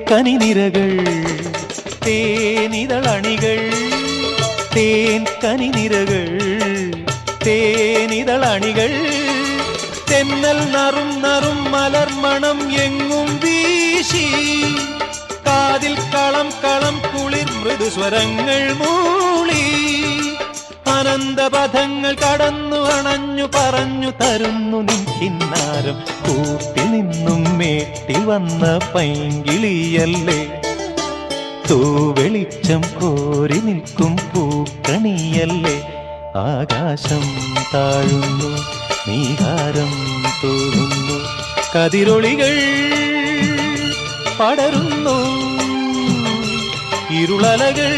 കനിനിരകൾ തേനിതളണികൾ തേൻ കനിനിരകൾ തേനിതളണികൾ തെന്നൽ നറും നറും മലർമണം എങ്ങും വീശി കാതിൽ കളം കളം കുളിർ മൃദുസ്വരങ്ങൾ മൂളി അനന്തപഥങ്ങൾ കടന്നു അണഞ്ഞു പറഞ്ഞു തരുന്നു നിൻ കിന്നാരം കൂട്ടിൽ നിന്നും മേട്ടിൽ വന്ന പൈങ്കിളിയല്ലേ തൂവെളിച്ചം കോരി നിൽക്കും പൂക്കണിയല്ലേ ആകാശം താഴുന്നു നീഹാരം തോന്നുന്നു കതിരൊളികൾ പടരുന്നു ഇരുളലകൾ